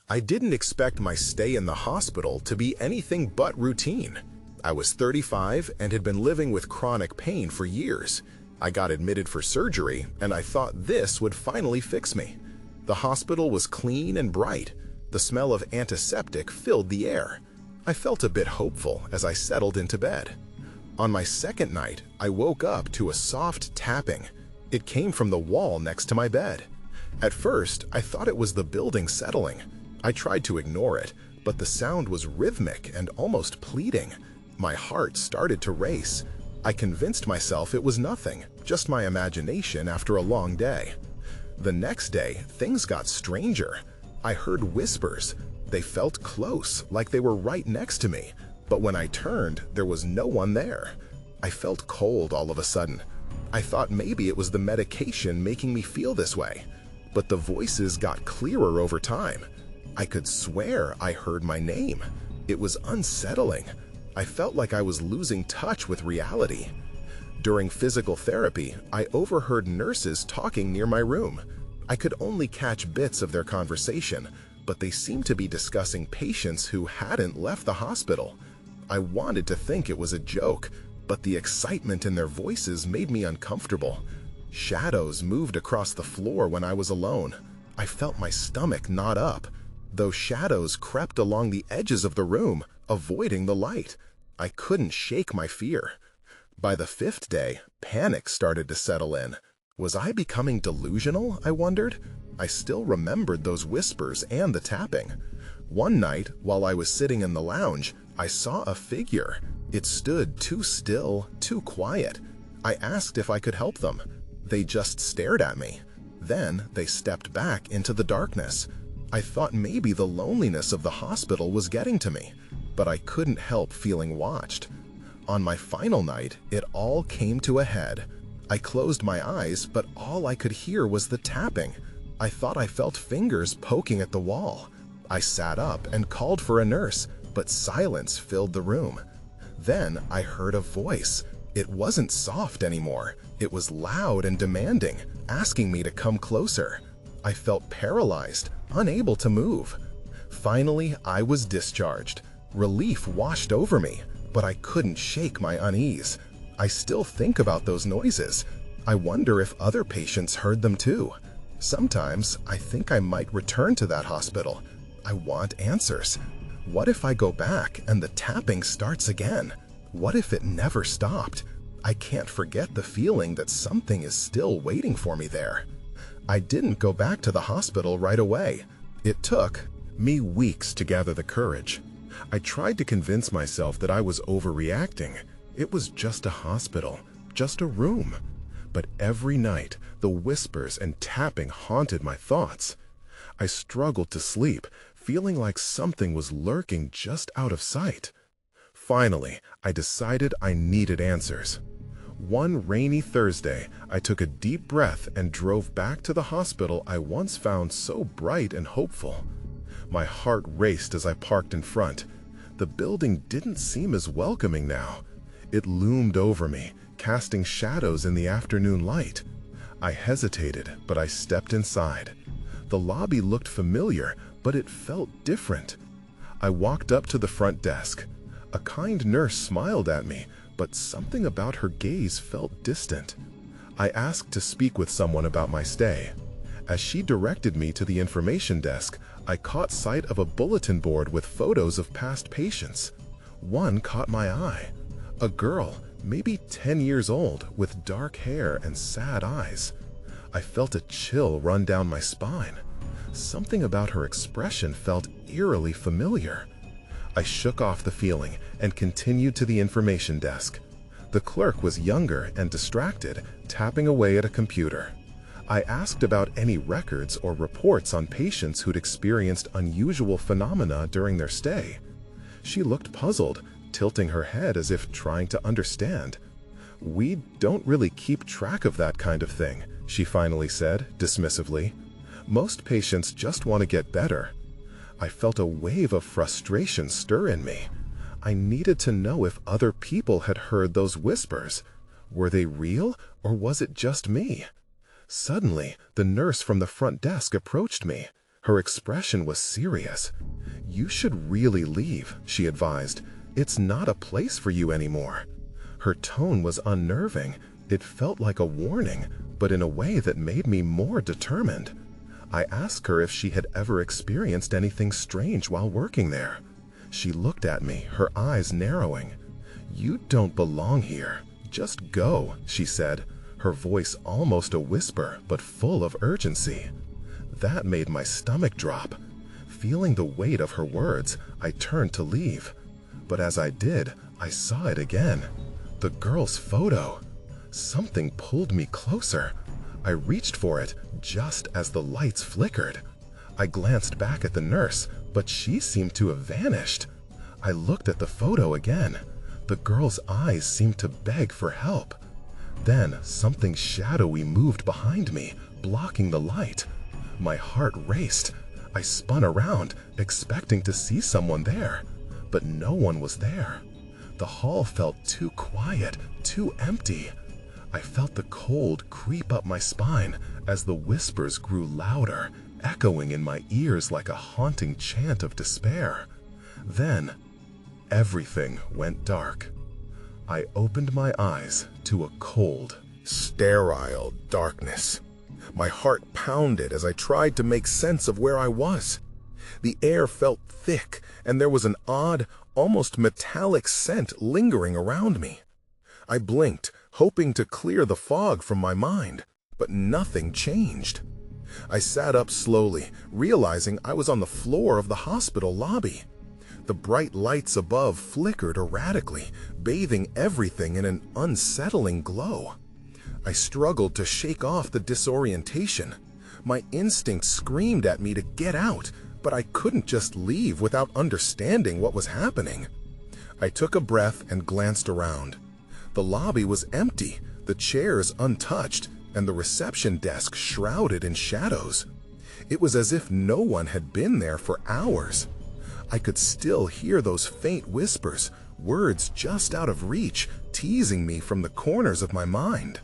I didn't expect my stay in the hospital to be anything but routine. I was 35 and had been living with chronic pain for years. I got admitted for surgery, and I thought this would finally fix me. The hospital was clean and bright. The smell of antiseptic filled the air. I felt a bit hopeful as I settled into bed. On my second night, I woke up to a soft tapping. It came from the wall next to my bed. At first, I thought it was the building settling. I tried to ignore it, but the sound was rhythmic and almost pleading. My heart started to race. I convinced myself it was nothing, just my imagination after a long day. The next day, things got stranger. I heard whispers. They felt close, like they were right next to me. But when I turned, there was no one there. I felt cold all of a sudden. I thought maybe it was the medication making me feel this way. But the voices got clearer over time. I could swear I heard my name. It was unsettling. I felt like I was losing touch with reality. During physical therapy, I overheard nurses talking near my room. I could only catch bits of their conversation, but they seemed to be discussing patients who hadn't left the hospital. I wanted to think it was a joke, but the excitement in their voices made me uncomfortable. Shadows moved across the floor when I was alone. I felt my stomach knot up. Those shadows crept along the edges of the room, avoiding the light. I couldn't shake my fear. By the fifth day, panic started to settle in. Was I becoming delusional, I wondered? I still remembered those whispers and the tapping. One night, while I was sitting in the lounge, I saw a figure. It stood too still, too quiet. I asked if I could help them. They just stared at me. Then they stepped back into the darkness. I thought maybe the loneliness of the hospital was getting to me, but I couldn't help feeling watched. On my final night, it all came to a head. I closed my eyes, but all I could hear was the tapping. I thought I felt fingers poking at the wall. I sat up and called for a nurse, but silence filled the room. Then I heard a voice. It wasn't soft anymore. It was loud and demanding, asking me to come closer. I felt paralyzed, unable to move. Finally, I was discharged. Relief washed over me, but I couldn't shake my unease. I still think about those noises. I wonder if other patients heard them too. Sometimes I think I might return to that hospital. I want answers. What if I go back and the tapping starts again? What if it never stopped? I can't forget the feeling that something is still waiting for me there. I didn't go back to the hospital right away. It took me weeks to gather the courage. I tried to convince myself that I was overreacting. It was just a hospital, just a room. But every night, the whispers and tapping haunted my thoughts. I struggled to sleep, feeling like something was lurking just out of sight. Finally, I decided I needed answers. One rainy Thursday, I took a deep breath and drove back to the hospital I once found so bright and hopeful. My heart raced as I parked in front. The building didn't seem as welcoming now. It loomed over me, casting shadows in the afternoon light. I hesitated, but I stepped inside. The lobby looked familiar, but it felt different. I walked up to the front desk. A kind nurse smiled at me, but something about her gaze felt distant. I asked to speak with someone about my stay. As she directed me to the information desk, I caught sight of a bulletin board with photos of past patients. One caught my eye. A girl, maybe 10 years old, with dark hair and sad eyes. I felt a chill run down my spine. Something about her expression felt eerily familiar. I shook off the feeling and continued to the information desk. The clerk was younger and distracted, tapping away at a computer. I asked about any records or reports on patients who'd experienced unusual phenomena during their stay. She looked puzzled, tilting her head as if trying to understand. "We don't really keep track of that kind of thing," she finally said, dismissively. "Most patients just want to get better." I felt a wave of frustration stir in me. I needed to know if other people had heard those whispers. Were they real, or was it just me? Suddenly, the nurse from the front desk approached me. Her expression was serious. "You should really leave," she advised. "It's not a place for you anymore." Her tone was unnerving. It felt like a warning, but in a way that made me more determined. I asked her if she had ever experienced anything strange while working there. She looked at me, her eyes narrowing. "You don't belong here. Just go," she said, her voice almost a whisper, but full of urgency. That made my stomach drop. Feeling the weight of her words, I turned to leave. But as I did, I saw it again. The girl's photo. Something pulled me closer. I reached for it just as the lights flickered. I glanced back at the nurse, but she seemed to have vanished. I looked at the photo again. The girl's eyes seemed to beg for help. Then something shadowy moved behind me, blocking the light. My heart raced. I spun around, expecting to see someone there, but no one was there. The hall felt too quiet, too empty. I felt the cold creep up my spine as the whispers grew louder, echoing in my ears like a haunting chant of despair. Then, everything went dark. I opened my eyes to a cold, sterile darkness. My heart pounded as I tried to make sense of where I was. The air felt thick, and there was an odd, almost metallic scent lingering around me. I blinked, hoping to clear the fog from my mind, but nothing changed. I sat up slowly, realizing I was on the floor of the hospital lobby. The bright lights above flickered erratically, bathing everything in an unsettling glow. I struggled to shake off the disorientation. My instincts screamed at me to get out, but I couldn't just leave without understanding what was happening. I took a breath and glanced around. The lobby was empty, the chairs untouched, and the reception desk shrouded in shadows. It was as if no one had been there for hours. I could still hear those faint whispers, words just out of reach, teasing me from the corners of my mind.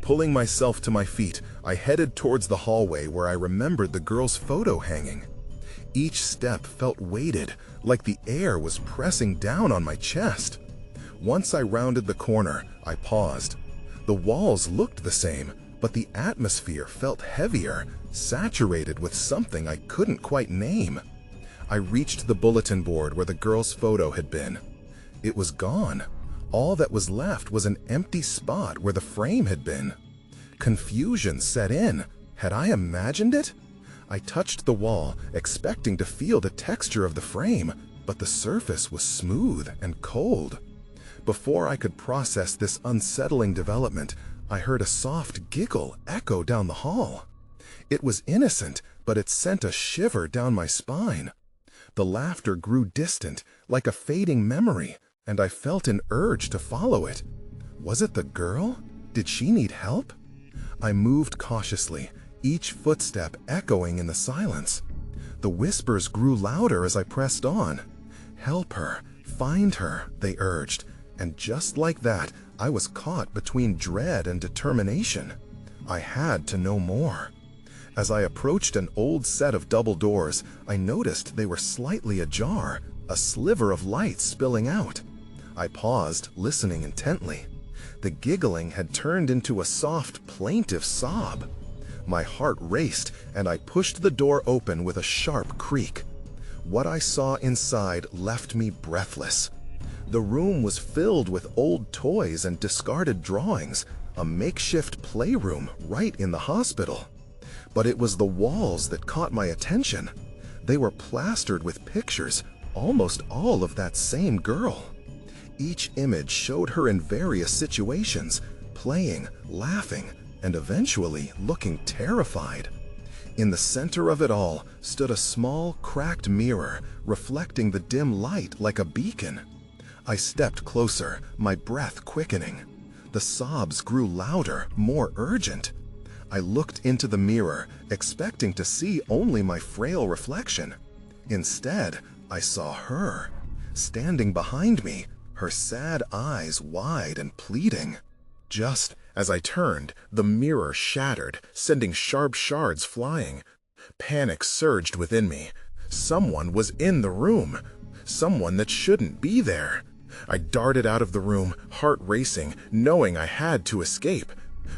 Pulling myself to my feet, I headed towards the hallway where I remembered the girl's photo hanging. Each step felt weighted, like the air was pressing down on my chest. Once I rounded the corner, I paused. The walls looked the same, but the atmosphere felt heavier, saturated with something I couldn't quite name. I reached the bulletin board where the girl's photo had been. It was gone. All that was left was an empty spot where the frame had been. Confusion set in. Had I imagined it? I touched the wall, expecting to feel the texture of the frame, but the surface was smooth and cold. Before I could process this unsettling development, I heard a soft giggle echo down the hall. It was innocent, but it sent a shiver down my spine. The laughter grew distant, like a fading memory, and I felt an urge to follow it. Was it the girl? Did she need help? I moved cautiously, each footstep echoing in the silence. The whispers grew louder as I pressed on. "Help her, find her," they urged, and just like that, I was caught between dread and determination. I had to know more. As I approached an old set of double doors, I noticed they were slightly ajar, a sliver of light spilling out. I paused, listening intently. The giggling had turned into a soft, plaintive sob. My heart raced, and I pushed the door open with a sharp creak. What I saw inside left me breathless. The room was filled with old toys and discarded drawings, a makeshift playroom right in the hospital. But it was the walls that caught my attention. They were plastered with pictures, almost all of that same girl. Each image showed her in various situations, playing, laughing, and eventually looking terrified. In the center of it all stood a small, cracked mirror, reflecting the dim light like a beacon. I stepped closer, my breath quickening. The sobs grew louder, more urgent. I looked into the mirror, expecting to see only my frail reflection. Instead, I saw her, standing behind me, her sad eyes wide and pleading. Just as I turned, the mirror shattered, sending sharp shards flying. Panic surged within me. Someone was in the room. Someone that shouldn't be there. I darted out of the room, heart racing, knowing I had to escape.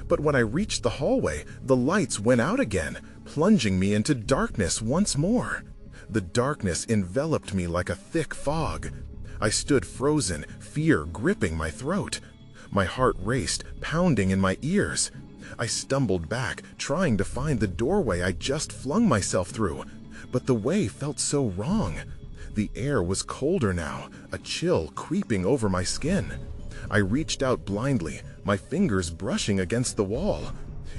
But when I reached the hallway, the lights went out again, plunging me into darkness once more. The darkness enveloped me like a thick fog. I stood frozen, fear gripping my throat. My heart raced, pounding in my ears. I stumbled back, trying to find the doorway I just flung myself through. But the way felt so wrong. The air was colder now, a chill creeping over my skin. I reached out blindly, my fingers brushing against the wall.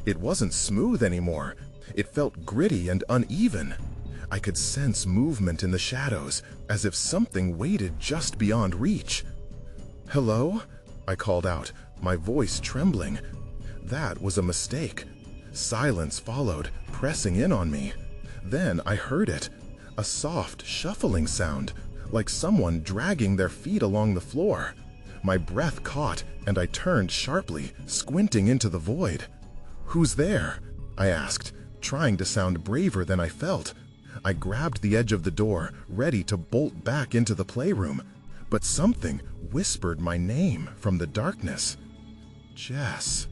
It wasn't smooth anymore. It felt gritty and uneven. I could sense movement in the shadows, as if something waited just beyond reach. "Hello?" I called out, my voice trembling. That was a mistake. Silence followed, pressing in on me. Then I heard it, a soft, shuffling sound, like someone dragging their feet along the floor. My breath caught, and I turned sharply, squinting into the void. "Who's there?" I asked, trying to sound braver than I felt. I grabbed the edge of the door, ready to bolt back into the playroom, but something whispered my name from the darkness. Jess.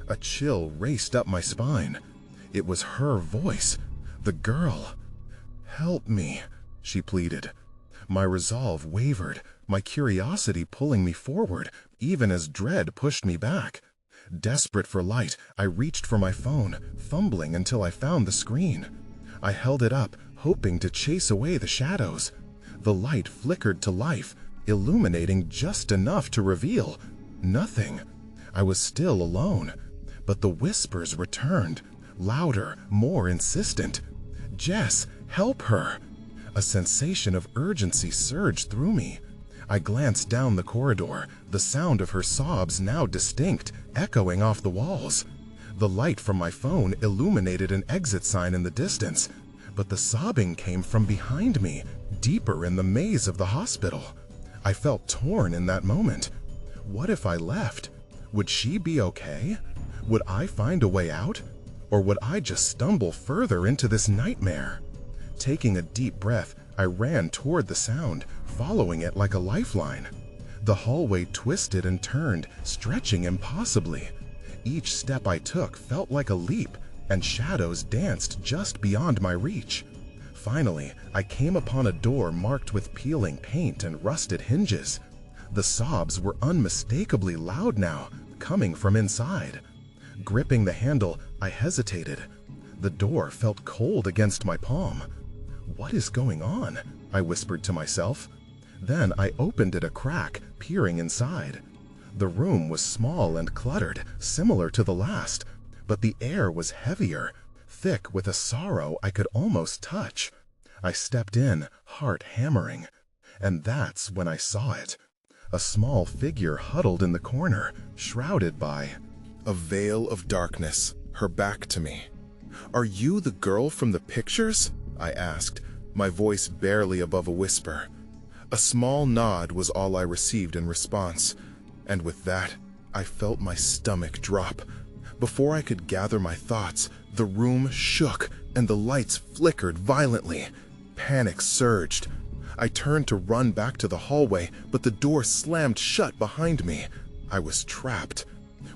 A chill raced up my spine. It was her voice, the girl. "Help me," she pleaded. My resolve wavered, my curiosity pulling me forward, even as dread pushed me back. Desperate for light, I reached for my phone, fumbling until I found the screen. I held it up, hoping to chase away the shadows. The light flickered to life, illuminating just enough to reveal nothing. I was still alone, but the whispers returned, louder, more insistent. "Jess, help her!" A sensation of urgency surged through me. I glanced down the corridor, the sound of her sobs now distinct, echoing off the walls. The light from my phone illuminated an exit sign in the distance, but the sobbing came from behind me, deeper in the maze of the hospital. I felt torn in that moment. What if I left? Would she be okay? Would I find a way out? Or would I just stumble further into this nightmare? Taking a deep breath, I ran toward the sound, following it like a lifeline. The hallway twisted and turned, stretching impossibly. Each step I took felt like a leap, and shadows danced just beyond my reach. Finally, I came upon a door marked with peeling paint and rusted hinges. The sobs were unmistakably loud now, coming from inside. Gripping the handle, I hesitated. The door felt cold against my palm. "What is going on?" I whispered to myself. Then I opened it a crack, peering inside. The room was small and cluttered, similar to the last, but the air was heavier, thick with a sorrow I could almost touch. I stepped in, heart hammering, and that's when I saw it. A small figure huddled in the corner, shrouded by a veil of darkness, her back to me. "Are you the girl from the pictures?" I asked, my voice barely above a whisper. A small nod was all I received in response, and with that, I felt my stomach drop. Before I could gather my thoughts, the room shook and the lights flickered violently. Panic surged. I turned to run back to the hallway, but the door slammed shut behind me. I was trapped.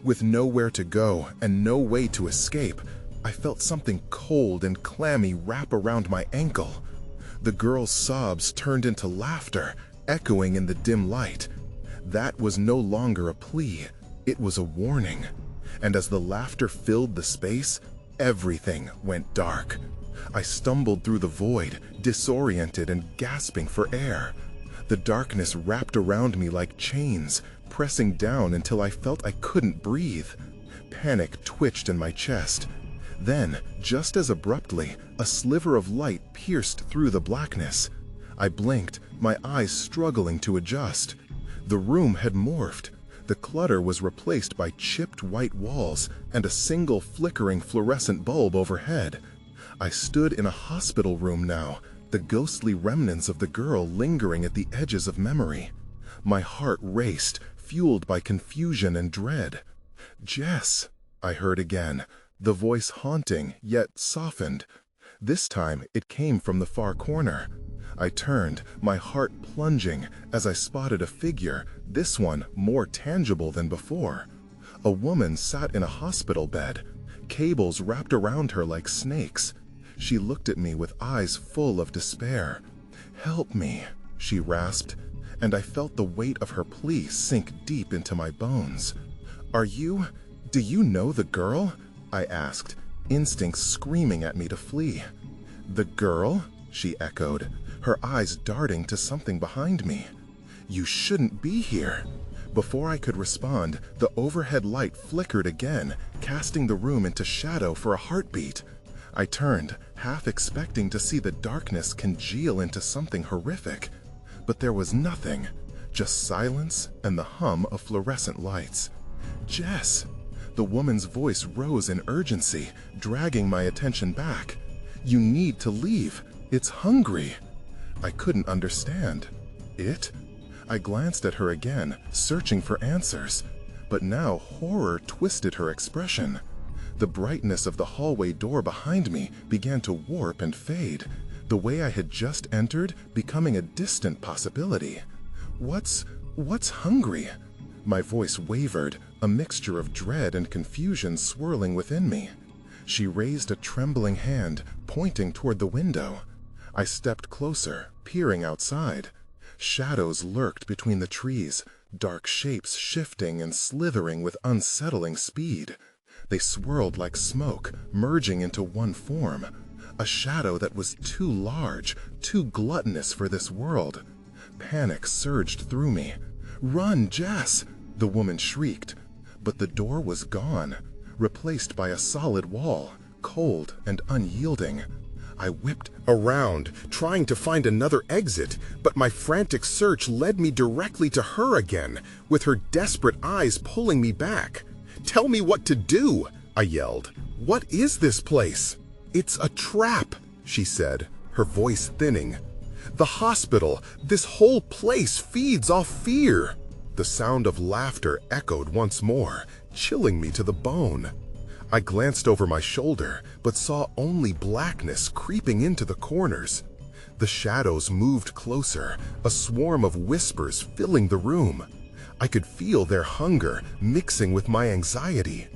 With nowhere to go and no way to escape, I felt something cold and clammy wrap around my ankle. The girl's sobs turned into laughter, echoing in the dim light. That was no longer a plea, it was a warning. And as the laughter filled the space, everything went dark. I stumbled through the void, disoriented and gasping for air. The darkness wrapped around me like chains, pressing down until I felt I couldn't breathe. Panic twitched in my chest. Then, just as abruptly, a sliver of light pierced through the blackness. I blinked, my eyes struggling to adjust. The room had morphed. The clutter was replaced by chipped white walls and a single flickering fluorescent bulb overhead. I stood in a hospital room now, the ghostly remnants of the girl lingering at the edges of memory. My heart raced, fueled by confusion and dread. "Jess," I heard again, the voice haunting yet softened. This time, it came from the far corner. I turned, my heart plunging, as I spotted a figure, this one more tangible than before. A woman sat in a hospital bed, cables wrapped around her like snakes. She looked at me with eyes full of despair. "Help me," she rasped, and I felt the weight of her plea sink deep into my bones. Do you know the girl?" I asked, instincts screaming at me to flee. "The girl?" she echoed, her eyes darting to something behind me. "You shouldn't be here." Before I could respond, the overhead light flickered again, casting the room into shadow for a heartbeat. I turned, half expecting to see the darkness congeal into something horrific. But there was nothing, just silence and the hum of fluorescent lights. "Jess!" The woman's voice rose in urgency, dragging my attention back. "You need to leave. It's hungry." I couldn't understand. "It?" I glanced at her again, searching for answers. But now horror twisted her expression. The brightness of the hallway door behind me began to warp and fade, the way I had just entered becoming a distant possibility. What's hungry?" My voice wavered, a mixture of dread and confusion swirling within me. She raised a trembling hand, pointing toward the window. I stepped closer, peering outside. Shadows lurked between the trees, dark shapes shifting and slithering with unsettling speed. They swirled like smoke, merging into one form. A shadow that was too large, too gluttonous for this world. Panic surged through me. "Run, Jess!" the woman shrieked. But the door was gone, replaced by a solid wall, cold and unyielding. I whipped around, trying to find another exit, but my frantic search led me directly to her again, with her desperate eyes pulling me back. "Tell me what to do!" I yelled. "What is this place?" "It's a trap," she said, her voice thinning. "The hospital, this whole place feeds off fear." The sound of laughter echoed once more, chilling me to the bone. I glanced over my shoulder, but saw only blackness creeping into the corners. The shadows moved closer, a swarm of whispers filling the room. I could feel their hunger mixing with my anxiety.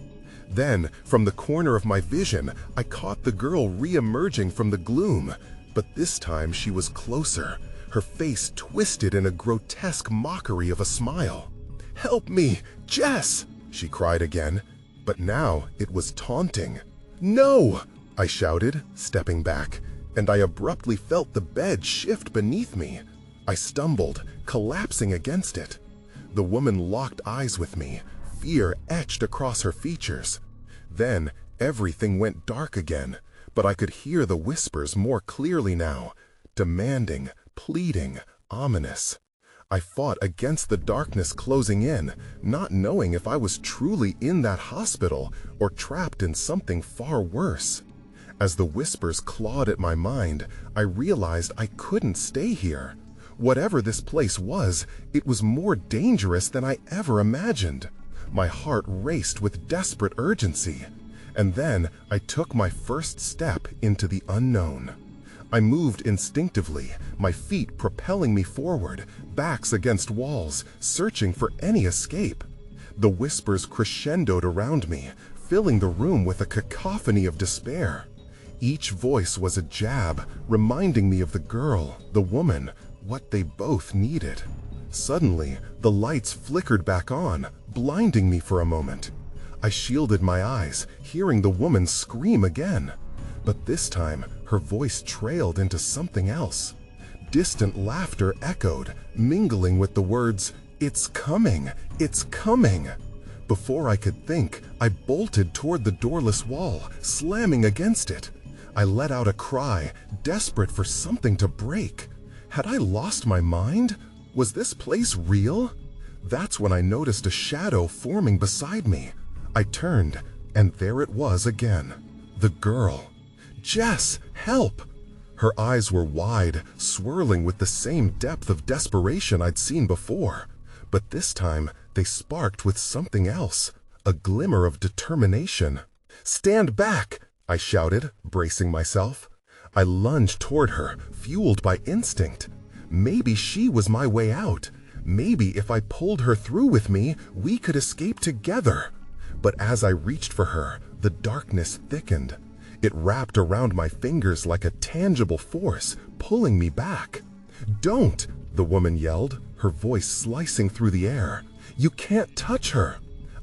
Then, from the corner of my vision, I caught the girl re-emerging from the gloom, but this time she was closer, her face twisted in a grotesque mockery of a smile. "Help me, Jess!" she cried again. But now it was taunting. "No!" I shouted, stepping back, and I abruptly felt the bed shift beneath me. I stumbled, collapsing against it. The woman locked eyes with me, fear etched across her features. Then everything went dark again, but I could hear the whispers more clearly now, demanding, pleading, ominous. I fought against the darkness closing in, not knowing if I was truly in that hospital or trapped in something far worse. As the whispers clawed at my mind, I realized I couldn't stay here. Whatever this place was, it was more dangerous than I ever imagined. My heart raced with desperate urgency. And then I took my first step into the unknown. I moved instinctively, my feet propelling me forward, backs against walls, searching for any escape. The whispers crescendoed around me, filling the room with a cacophony of despair. Each voice was a jab, reminding me of the girl, the woman, what they both needed. Suddenly, the lights flickered back on, blinding me for a moment. I shielded my eyes, hearing the woman scream again. But this time, her voice trailed into something else. Distant laughter echoed, mingling with the words, "It's coming! It's coming!" Before I could think, I bolted toward the doorless wall, slamming against it. I let out a cry, desperate for something to break. Had I lost my mind? Was this place real? That's when I noticed a shadow forming beside me. I turned, and there it was again. The girl. "Jess, help!" Her eyes were wide, swirling with the same depth of desperation I'd seen before. But this time, they sparked with something else, a glimmer of determination. "Stand back!" I shouted, bracing myself. I lunged toward her, fueled by instinct. Maybe she was my way out. Maybe if I pulled her through with me, we could escape together. But as I reached for her, the darkness thickened. It wrapped around my fingers like a tangible force, pulling me back. "Don't!" the woman yelled, her voice slicing through the air. "You can't touch her!"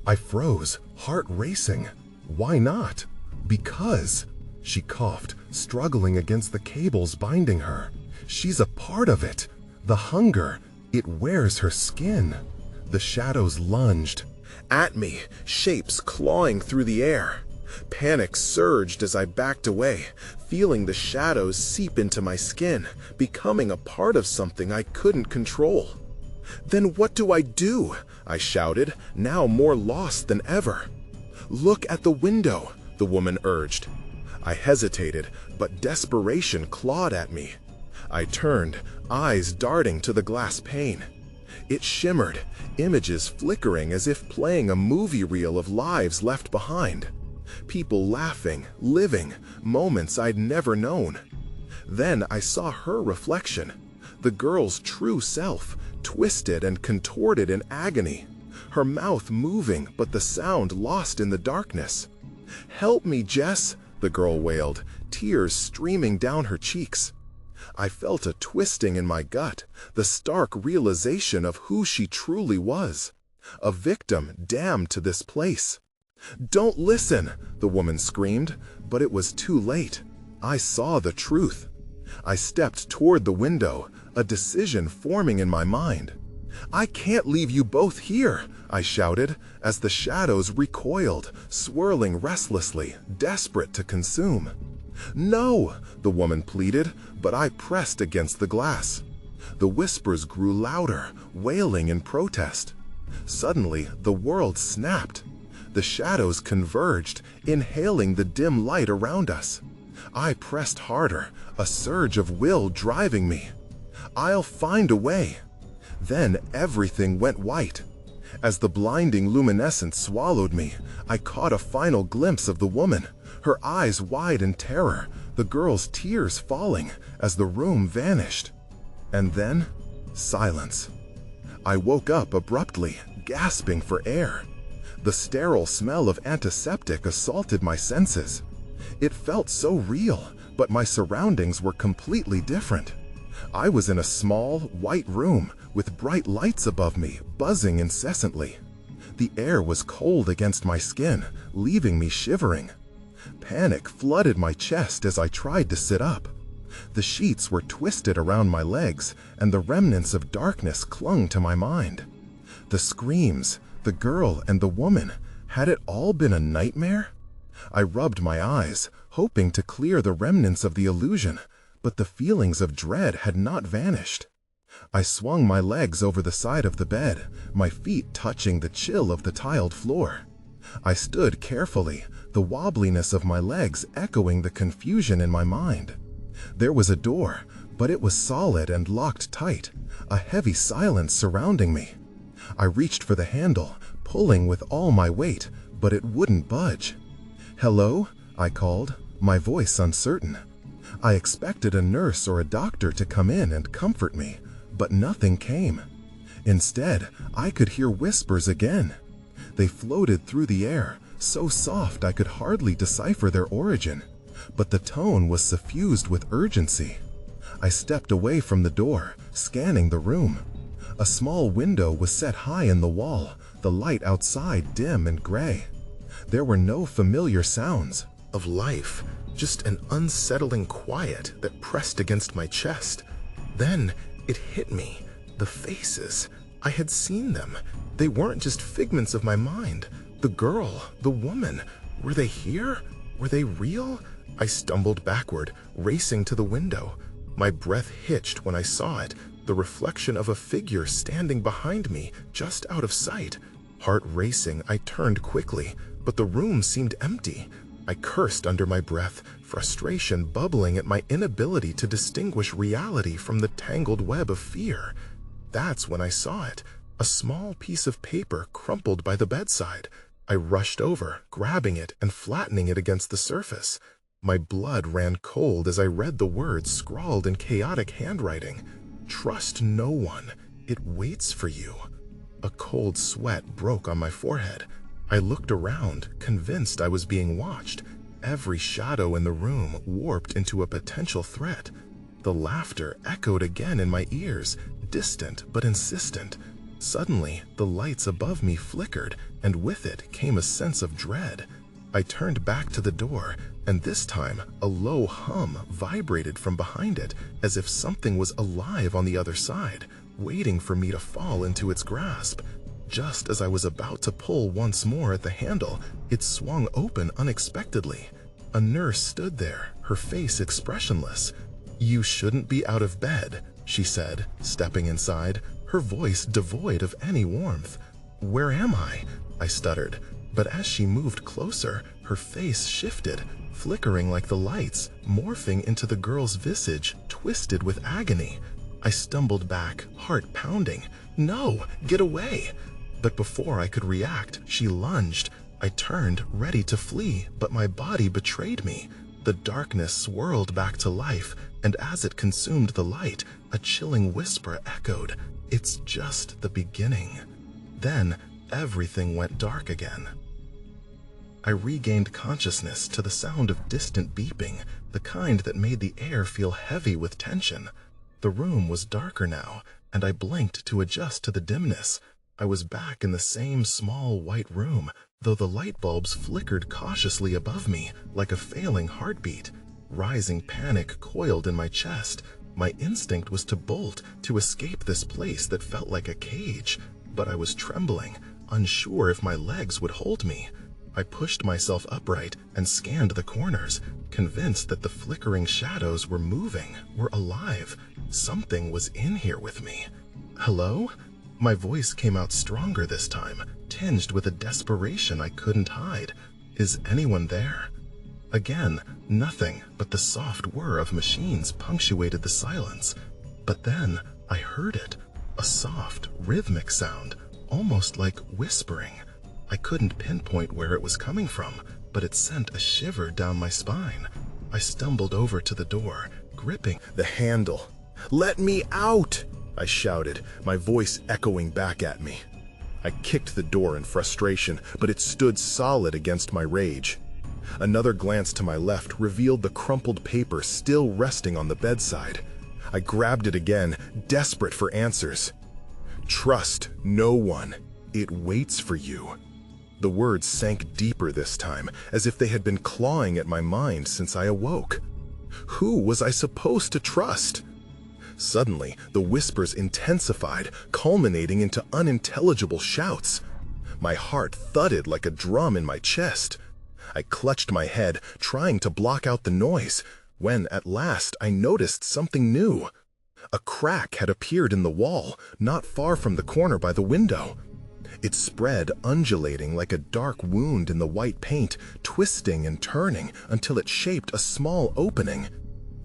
I froze, heart racing. Why not? Because, she coughed, struggling against the cables binding her. She's a part of it. The hunger, it wears her skin. The shadows lunged At me, shapes clawing through the air. Panic surged as I backed away, feeling the shadows seep into my skin, becoming a part of something I couldn't control. "Then what do I do?" I shouted, now more lost than ever. "Look at the window," the woman urged. I hesitated, but desperation clawed at me. I turned, eyes darting to the glass pane. It shimmered, images flickering as if playing a movie reel of lives left behind. People laughing, living, moments I'd never known. Then I saw her reflection, the girl's true self, twisted and contorted in agony, her mouth moving but the sound lost in the darkness. "Help me, Jess," the girl wailed, tears streaming down her cheeks. I felt a twisting in my gut, the stark realization of who she truly was, a victim damned to this place. "Don't listen," the woman screamed, but it was too late. I saw the truth. I stepped toward the window, a decision forming in my mind. "I can't leave you both here," I shouted, as the shadows recoiled, swirling restlessly, desperate to consume. "No," the woman pleaded, but I pressed against the glass. The whispers grew louder, wailing in protest. Suddenly, the world snapped. The shadows converged, inhaling the dim light around us. I pressed harder, a surge of will driving me. "I'll find a way." Then everything went white. As the blinding luminescence swallowed me, I caught a final glimpse of the woman, her eyes wide in terror, the girl's tears falling as the room vanished. And then, silence. I woke up abruptly, gasping for air. The sterile smell of antiseptic assaulted my senses. It felt so real, but my surroundings were completely different. I was in a small, white room with bright lights above me, buzzing incessantly. The air was cold against my skin, leaving me shivering. Panic flooded my chest as I tried to sit up. The sheets were twisted around my legs, and the remnants of darkness clung to my mind. The screams, the girl and the woman, had it all been a nightmare? I rubbed my eyes, hoping to clear the remnants of the illusion, but the feelings of dread had not vanished. I swung my legs over the side of the bed, my feet touching the chill of the tiled floor. I stood carefully, the wobbliness of my legs echoing the confusion in my mind. There was a door, but it was solid and locked tight, a heavy silence surrounding me. I reached for the handle, pulling with all my weight, but it wouldn't budge. "Hello?" I called, my voice uncertain. I expected a nurse or a doctor to come in and comfort me, but nothing came. Instead, I could hear whispers again. They floated through the air, so soft I could hardly decipher their origin, but the tone was suffused with urgency. I stepped away from the door, scanning the room. A small window was set high in the wall, the light outside dim and gray. There were no familiar sounds of life, just an unsettling quiet that pressed against my chest. Then it hit me. The faces. I had seen them. They weren't just figments of my mind. The girl, the woman, were they here? Were they real? I stumbled backward, racing to the window. My breath hitched when I saw it, the reflection of a figure standing behind me, just out of sight. Heart racing, I turned quickly, but the room seemed empty. I cursed under my breath, frustration bubbling at my inability to distinguish reality from the tangled web of fear. That's when I saw it, a small piece of paper crumpled by the bedside. I rushed over, grabbing it and flattening it against the surface. My blood ran cold as I read the words scrawled in chaotic handwriting. Trust no one. It waits for you. A cold sweat broke on my forehead. I looked around, convinced I was being watched. Every shadow in the room warped into a potential threat. The laughter echoed again in my ears, distant but insistent. Suddenly, the lights above me flickered, and with it came a sense of dread. I turned back to the door, and this time a low hum vibrated from behind it, as if something was alive on the other side, waiting for me to fall into its grasp. Just as I was about to pull once more at the handle, it swung open unexpectedly. A nurse stood there, her face expressionless. "You shouldn't be out of bed," she said, stepping inside, her voice devoid of any warmth. "Where am I?" I stuttered, but as she moved closer, her face shifted, flickering like the lights, morphing into the girl's visage, twisted with agony. I stumbled back, heart pounding. "No, get away!" But before I could react, she lunged. I turned, ready to flee, but my body betrayed me. The darkness swirled back to life, and as it consumed the light, a chilling whisper echoed, "It's just the beginning." Then, everything went dark again. I regained consciousness to the sound of distant beeping, the kind that made the air feel heavy with tension. The room was darker now, and I blinked to adjust to the dimness. I was back in the same small white room, though the light bulbs flickered cautiously above me, like a failing heartbeat. Rising panic coiled in my chest. My instinct was to bolt, to escape this place that felt like a cage. But I was trembling, unsure if my legs would hold me. I pushed myself upright and scanned the corners, convinced that the flickering shadows were moving, were alive. Something was in here with me. "Hello?" My voice came out stronger this time, tinged with a desperation I couldn't hide. "Is anyone there?" Again, nothing but the soft whir of machines punctuated the silence. But then I heard it, a soft, rhythmic sound, almost like whispering. I couldn't pinpoint where it was coming from, but it sent a shiver down my spine. I stumbled over to the door, gripping The handle. "Let me out!" I shouted, my voice echoing back at me. I kicked the door in frustration, but it stood solid against my rage. Another glance to my left revealed the crumpled paper still resting on the bedside. I grabbed it again, desperate for answers. "Trust no one. It waits for you." The words sank deeper this time, as if they had been clawing at my mind since I awoke. Who was I supposed to trust? Suddenly, the whispers intensified, culminating into unintelligible shouts. My heart thudded like a drum in my chest. I clutched my head, trying to block out the noise, when at last I noticed something new. A crack had appeared in the wall, not far from the corner by the window. It spread, undulating like a dark wound in the white paint, twisting and turning until it shaped a small opening.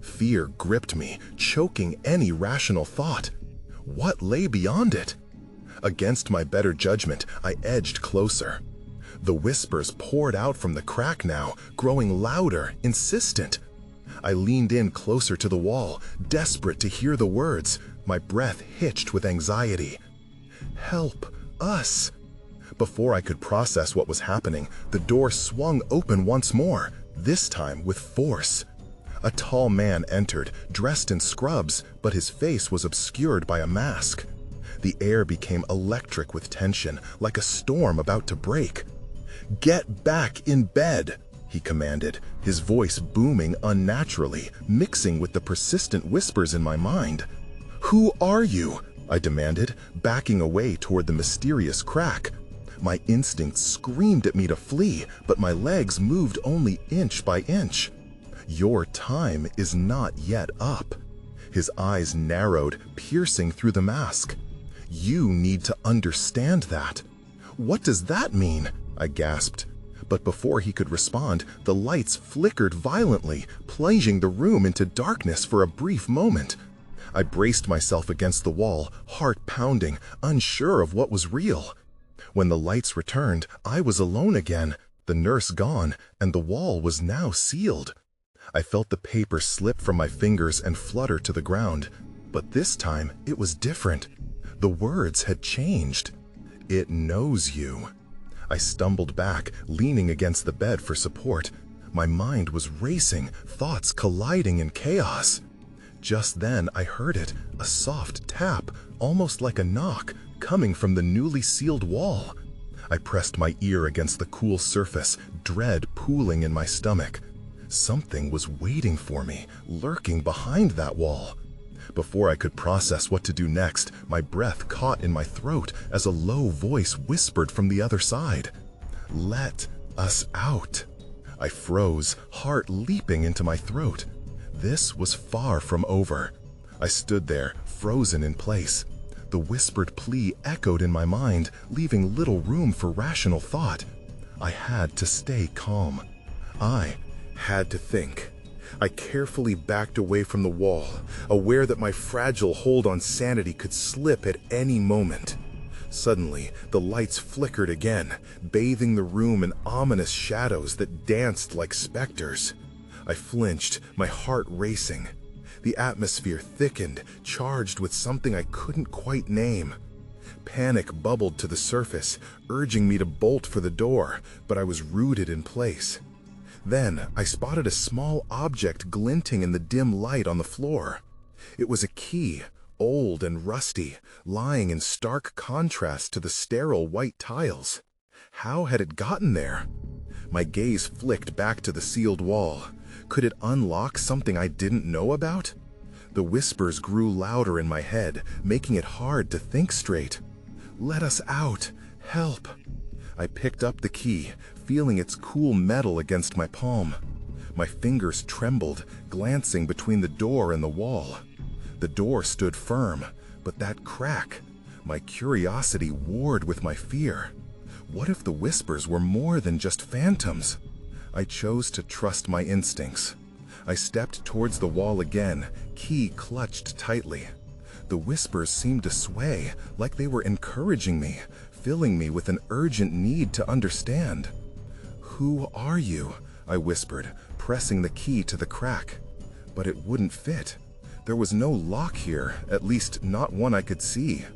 Fear gripped me, choking any rational thought. What lay beyond it? Against my better judgment, I edged closer. The whispers poured out from the crack now, growing louder, insistent. I leaned in closer to the wall, desperate to hear the words, my breath hitched with anxiety. "Help us." Before I could process what was happening, the door swung open once more, this time with force. A tall man entered, dressed in scrubs, but his face was obscured by a mask. The air became electric with tension, like a storm about to break. "Get back in bed," he commanded, his voice booming unnaturally, mixing with the persistent whispers in my mind. "Who are you?" I demanded, backing away toward the mysterious crack. My instincts screamed at me to flee, but my legs moved only inch by inch. "Your time is not yet up." His eyes narrowed, piercing through the mask. "You need to understand that." "What does that mean?" I gasped. But before he could respond, the lights flickered violently, plunging the room into darkness for a brief moment. I braced myself against the wall, heart pounding, unsure of what was real. When the lights returned, I was alone again, the nurse gone, and the wall was now sealed. I felt the paper slip from my fingers and flutter to the ground, but this time it was different. The words had changed. "It knows you." I stumbled back, leaning against the bed for support. My mind was racing, thoughts colliding in chaos. Just then I heard it, a soft tap, almost like a knock, coming from the newly sealed wall. I pressed my ear against the cool surface, dread pooling in my stomach. Something was waiting for me, lurking behind that wall. Before I could process what to do next, my breath caught in my throat as a low voice whispered from the other side, "Let us out." I froze, heart leaping into my throat. This was far from over. I stood there, frozen in place. The whispered plea echoed in my mind, leaving little room for rational thought. I had to stay calm. I had to think. I carefully backed away from the wall, aware that my fragile hold on sanity could slip at any moment. Suddenly, the lights flickered again, bathing the room in ominous shadows that danced like specters. I flinched, my heart racing. The atmosphere thickened, charged with something I couldn't quite name. Panic bubbled to the surface, urging me to bolt for the door, but I was rooted in place. Then I spotted a small object glinting in the dim light on the floor. It was a key, old and rusty, lying in stark contrast to the sterile white tiles. How had it gotten there? My gaze flicked back to the sealed wall. Could it unlock something I didn't know about? The whispers grew louder in my head, making it hard to think straight. "Let us out! Help!" I picked up the key, feeling its cool metal against my palm. My fingers trembled, glancing between the door and the wall. The door stood firm, but that crack, my curiosity warred with my fear. What if the whispers were more than just phantoms? I chose to trust my instincts. I stepped towards the wall again, key clutched tightly. The whispers seemed to sway, like they were encouraging me, filling me with an urgent need to understand. "Who are you?" I whispered, pressing the key to the crack. But it wouldn't fit. There was no lock here, at least not one I could see.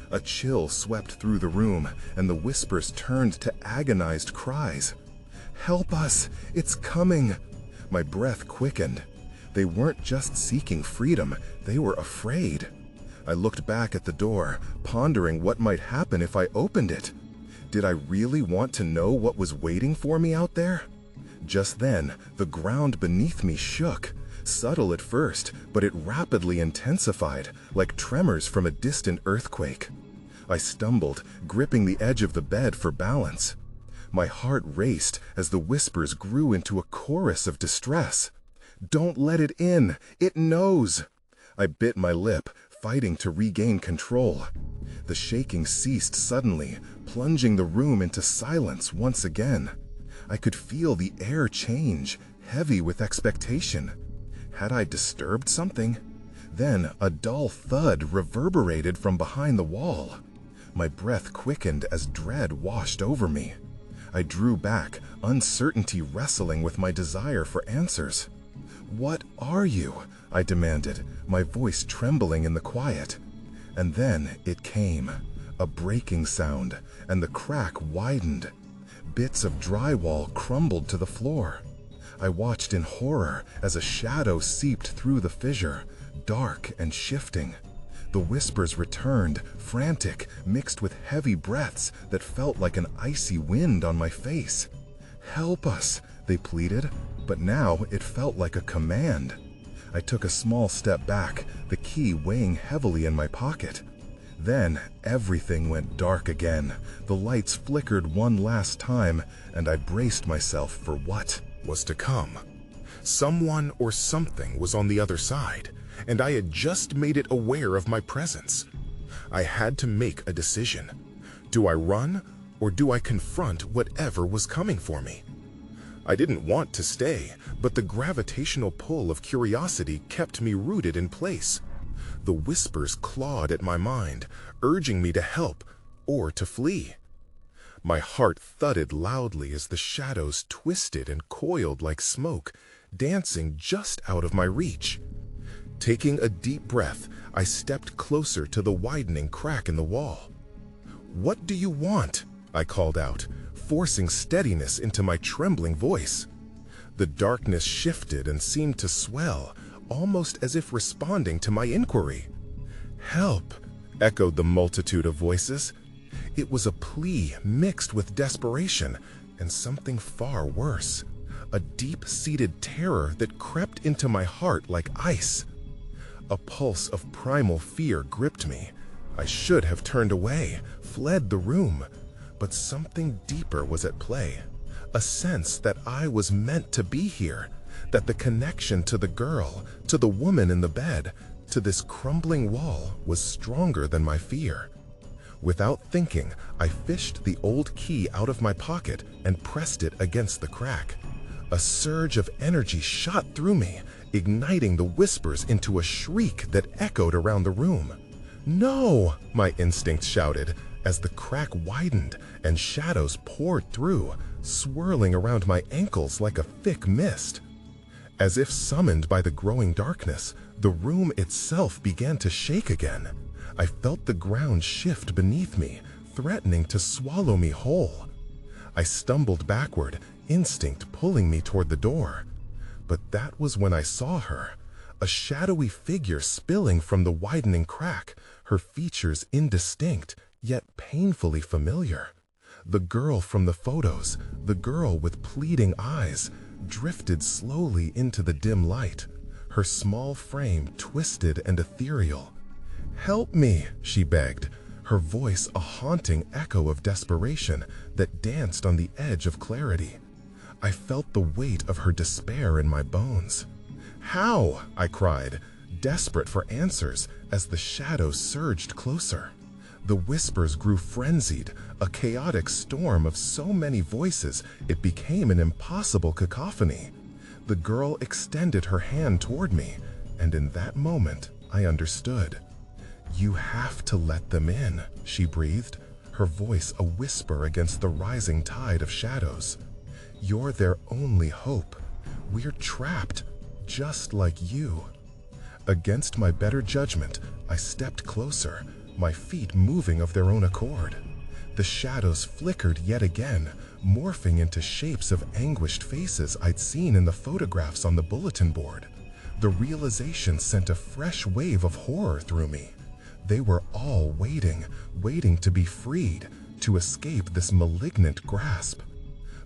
A chill swept through the room, and the whispers turned to agonized cries. "Help us! It's coming!" My breath quickened. They weren't just seeking freedom, they were afraid. I looked back at the door, pondering what might happen if I opened it. Did I really want to know what was waiting for me out there? Just then, the ground beneath me shook. Subtle at first, but it rapidly intensified, like tremors from a distant earthquake. I stumbled, gripping the edge of the bed for balance. My heart raced as the whispers grew into a chorus of distress. "Don't let it in! It knows!" I bit my lip, fighting to regain control. The shaking ceased suddenly, plunging the room into silence once again. I could feel the air change, heavy with expectation. Had I disturbed something? Then a dull thud reverberated from behind the wall. My breath quickened as dread washed over me. I drew back, uncertainty wrestling with my desire for answers. "What are you?" I demanded, my voice trembling in the quiet. And then it came, a breaking sound, and the crack widened. Bits of drywall crumbled to the floor. I watched in horror as a shadow seeped through the fissure, dark and shifting. The whispers returned, frantic, mixed with heavy breaths that felt like an icy wind on my face. "Help us," they pleaded, but now it felt like a command. I took a small step back, the key weighing heavily in my pocket. Then everything went dark again. The lights flickered one last time, and I braced myself for what Was to come. Someone or something was on the other side, and I had just made it aware of my presence. I had to make a decision. Do I run, or do I confront whatever was coming for me? I didn't want to stay, but the gravitational pull of curiosity kept me rooted in place. The whispers clawed at my mind, urging me to help or to flee. My heart thudded loudly as the shadows twisted and coiled like smoke, dancing just out of my reach. Taking a deep breath, I stepped closer to the widening crack in the wall. "What do you want?" I called out, forcing steadiness into my trembling voice. The darkness shifted and seemed to swell, almost as if responding to my inquiry. "Help!" echoed the multitude of voices. It was a plea mixed with desperation and something far worse, a deep-seated terror that crept into my heart like ice. A pulse of primal fear gripped me. I should have turned away, fled the room, but something deeper was at play. A sense that I was meant to be here, that the connection to the girl, to the woman in the bed, to this crumbling wall was stronger than my fear. Without thinking, I fished the old key out of my pocket and pressed it against the crack. A surge of energy shot through me, igniting the whispers into a shriek that echoed around the room. "No!" my instinct shouted, as the crack widened and shadows poured through, swirling around my ankles like a thick mist. As if summoned by the growing darkness, the room itself began to shake again. I felt the ground shift beneath me, threatening to swallow me whole. I stumbled backward, instinct pulling me toward the door. But that was when I saw her, a shadowy figure spilling from the widening crack, her features indistinct, yet painfully familiar. The girl from the photos, the girl with pleading eyes, drifted slowly into the dim light, her small frame twisted and ethereal. "Help me," she begged, her voice a haunting echo of desperation that danced on the edge of clarity. I felt the weight of her despair in my bones. "How?" I cried, desperate for answers as the shadows surged closer. The whispers grew frenzied, a chaotic storm of so many voices it became an impossible cacophony. The girl extended her hand toward me, and in that moment I understood. "You have to let them in," she breathed, her voice a whisper against the rising tide of shadows. "You're their only hope. We're trapped, just like you." Against my better judgment, I stepped closer, my feet moving of their own accord. The shadows flickered yet again, morphing into shapes of anguished faces I'd seen in the photographs on the bulletin board. The realization sent a fresh wave of horror through me. They were all waiting to be freed, to escape this malignant grasp.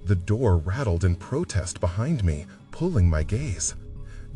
The door rattled in protest behind me, pulling my gaze.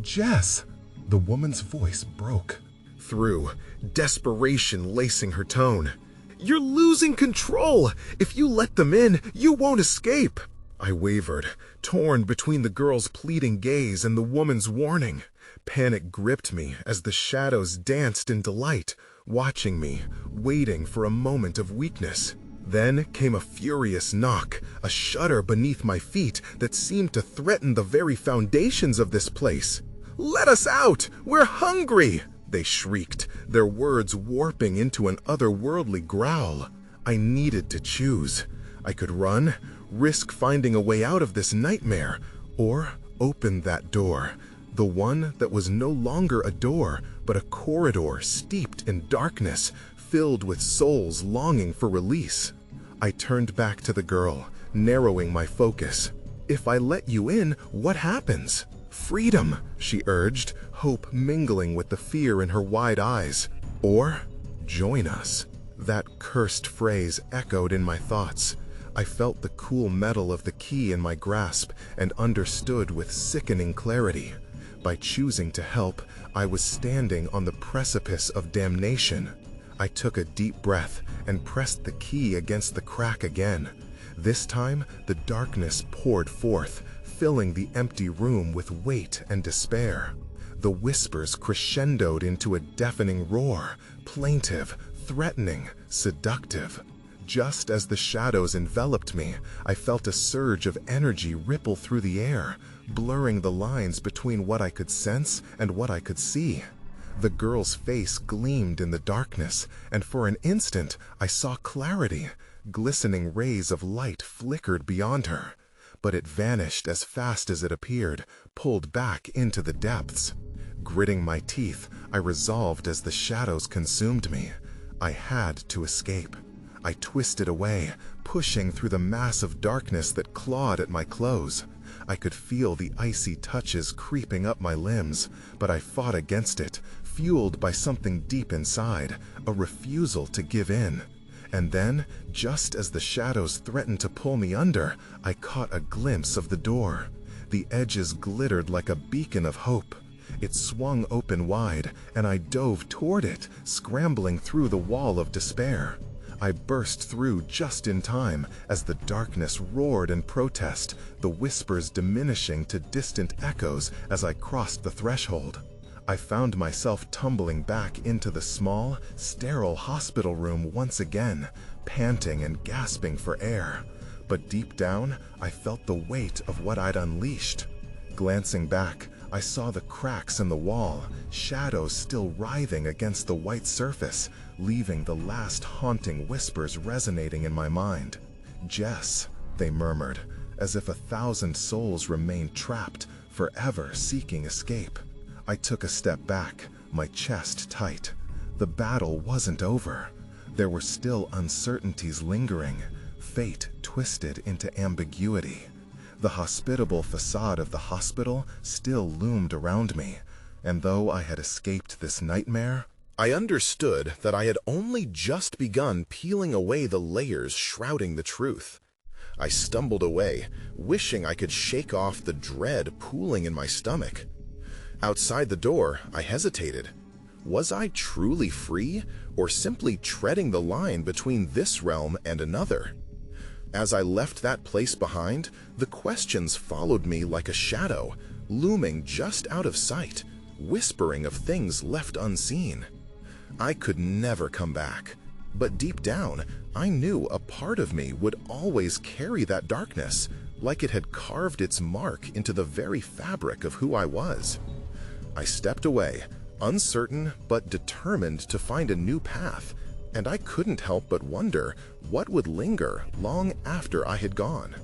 "Jess!" The woman's voice broke through, desperation lacing her tone. "You're losing control! If you let them in, you won't escape!" I wavered, torn between the girl's pleading gaze and the woman's warning. Panic gripped me as the shadows danced in delight, watching me, waiting for a moment of weakness. Then came a furious knock, a shudder beneath my feet that seemed to threaten the very foundations of this place. "Let us out! We're hungry!" they shrieked, their words warping into an otherworldly growl. I needed to choose. I could run, risk finding a way out of this nightmare, or open that door, the one that was no longer a door, but a corridor steeped in darkness, filled with souls longing for release. I turned back to the girl, narrowing my focus. "If I let you in, what happens?" "Freedom," she urged, hope mingling with the fear in her wide eyes. "Or, join us." That cursed phrase echoed in my thoughts. I felt the cool metal of the key in my grasp and understood with sickening clarity. By choosing to help, I was standing on the precipice of damnation. I took a deep breath and pressed the key against the crack again. This time, the darkness poured forth, filling the empty room with weight and despair. The whispers crescendoed into a deafening roar, plaintive, threatening, seductive. Just as the shadows enveloped me, I felt a surge of energy ripple through the air, blurring the lines between what I could sense and what I could see. The girl's face gleamed in the darkness, and for an instant I saw clarity. Glistening rays of light flickered beyond her. but it vanished as fast as it appeared, pulled back into the depths. Gritting my teeth, I resolved as the shadows consumed me. I had to escape. I twisted away, pushing through the mass of darkness that clawed at my clothes. I could feel the icy touches creeping up my limbs, but I fought against it, fueled by something deep inside, a refusal to give in. And then, just as the shadows threatened to pull me under, I caught a glimpse of the door. The edges glittered like a beacon of hope. It swung open wide, and I dove toward it, scrambling through the wall of despair. I burst through just in time as the darkness roared in protest, the whispers diminishing to distant echoes as I crossed the threshold. I found myself tumbling back into the small, sterile hospital room once again, panting and gasping for air. But deep down, I felt the weight of what I'd unleashed. Glancing back, I saw the cracks in the wall, shadows still writhing against the white surface, leaving the last haunting whispers resonating in my mind. "Jess," they murmured, as if 1,000 souls remained trapped, forever seeking escape. I took a step back, my chest tight. The battle wasn't over. There were still uncertainties lingering, fate twisted into ambiguity. The hospitable facade of the hospital still loomed around me, and though I had escaped this nightmare, I understood that I had only just begun peeling away the layers shrouding the truth. I stumbled away, wishing I could shake off the dread pooling in my stomach. Outside the door, I hesitated. Was I truly free, or simply treading the line between this realm and another? As I left that place behind, the questions followed me like a shadow, looming just out of sight, whispering of things left unseen. I could never come back, but deep down, I knew a part of me would always carry that darkness, like it had carved its mark into the very fabric of who I was. I stepped away, uncertain but determined to find a new path, and I couldn't help but wonder what would linger long after I had gone.